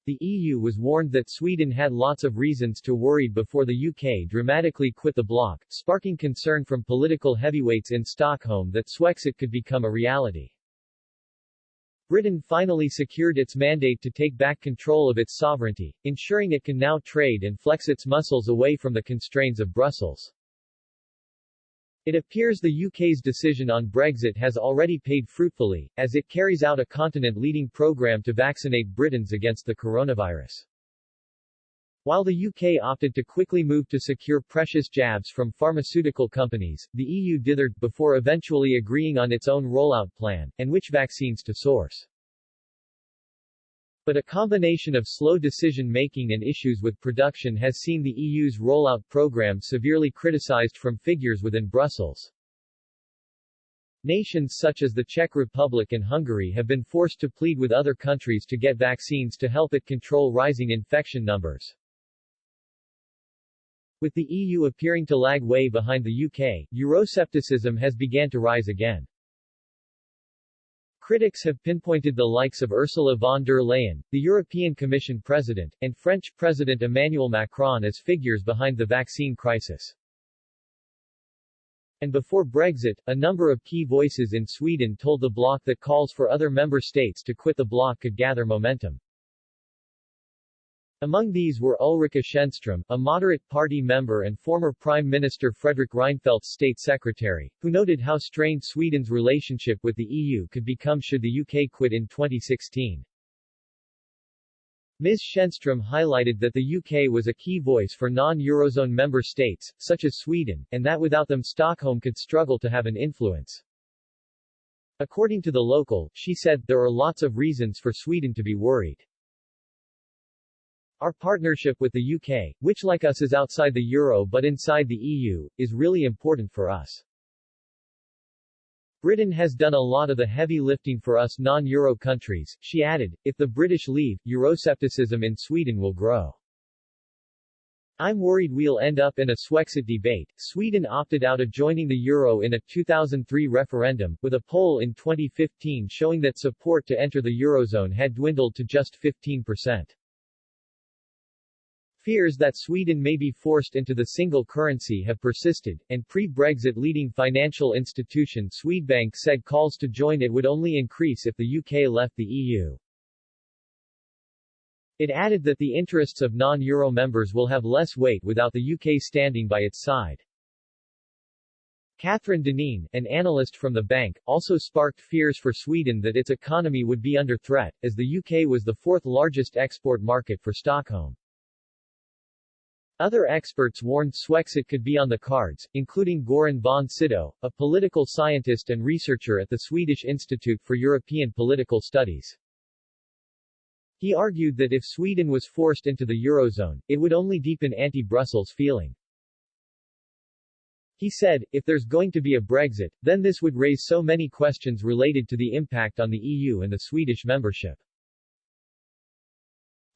the EU was warned that Sweden had lots of reasons to worry before the UK dramatically quit the bloc, sparking concern from political heavyweights in Stockholm that Swexit could become a reality. Britain finally secured its mandate to take back control of its sovereignty, ensuring it can now trade and flex its muscles away from the constraints of Brussels. It appears the UK's decision on Brexit has already paid fruitfully, as it carries out a continent-leading program to vaccinate Britons against the coronavirus. While the UK opted to quickly move to secure precious jabs from pharmaceutical companies, the EU dithered before eventually agreeing on its own rollout plan, and which vaccines to source. But a combination of slow decision-making and issues with production has seen the EU's rollout program severely criticized from figures within Brussels. Nations such as the Czech Republic and Hungary have been forced to plead with other countries to get vaccines to help it control rising infection numbers. With the EU appearing to lag way behind the UK, Euroscepticism has begun to rise again. Critics have pinpointed the likes of Ursula von der Leyen, the European Commission President, and French President Emmanuel Macron as figures behind the vaccine crisis. And before Brexit, a number of key voices in Sweden told the bloc that calls for other member states to quit the bloc could gather momentum. Among these were Ulrika Schenström, a moderate party member and former Prime Minister Fredrik Reinfeldt's state secretary, who noted how strained Sweden's relationship with the EU could become should the UK quit in 2016. Ms. Schenström highlighted that the UK was a key voice for non-Eurozone member states, such as Sweden, and that without them Stockholm could struggle to have an influence. According to the local, she said, there are lots of reasons for Sweden to be worried. Our partnership with the UK, which like us is outside the Euro but inside the EU, is really important for us. Britain has done a lot of the heavy lifting for us non-Euro countries, she added. If the British leave, Euroscepticism in Sweden will grow. I'm worried we'll end up in a Swexit debate. Sweden opted out of joining the Euro in a 2003 referendum, with a poll in 2015 showing that support to enter the Eurozone had dwindled to just 15%. Fears that Sweden may be forced into the single currency have persisted, and pre-Brexit leading financial institution Swedbank said calls to join it would only increase if the UK left the EU. It added that the interests of non-Euro members will have less weight without the UK standing by its side. Catherine Deneen, an analyst from the bank, also sparked fears for Sweden that its economy would be under threat, as the UK was the fourth largest export market for Stockholm. Other experts warned Swexit could be on the cards, including Goran von Sydow, a political scientist and researcher at the Swedish Institute for European Political Studies. He argued that if Sweden was forced into the Eurozone, it would only deepen anti-Brussels feeling. He said, if there's going to be a Brexit, then this would raise so many questions related to the impact on the EU and the Swedish membership.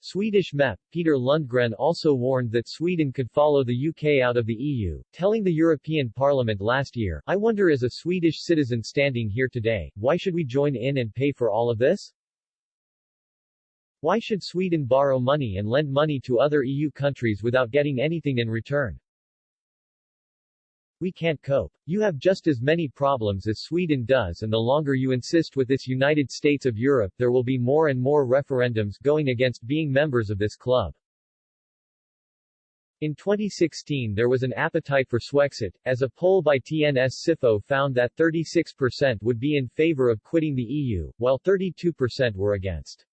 Swedish MEP, Peter Lundgren also warned that Sweden could follow the UK out of the EU, telling the European Parliament last year, I wonder as a Swedish citizen standing here today, why should we join in and pay for all of this? Why should Sweden borrow money and lend money to other EU countries without getting anything in return? We can't cope. You have just as many problems as Sweden does, and the longer you insist with this United States of Europe, there will be more and more referendums going against being members of this club. In 2016 there was an appetite for Swexit, as a poll by TNS-SIFO found that 36% would be in favor of quitting the EU, while 32% were against.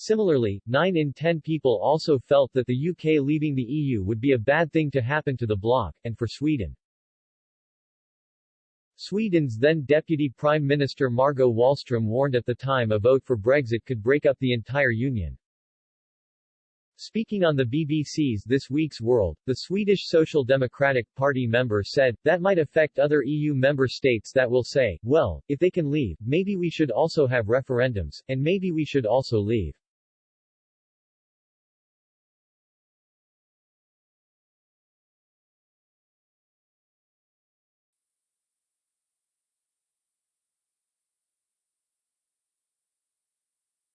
Similarly, 9 in 10 people also felt that the UK leaving the EU would be a bad thing to happen to the bloc, and for Sweden. Sweden's then Deputy Prime Minister Margot Wallström warned at the time a vote for Brexit could break up the entire union. Speaking on the BBC's This Week's World, the Swedish Social Democratic Party member said, that might affect other EU member states that will say, well, if they can leave, maybe we should also have referendums, and maybe we should also leave.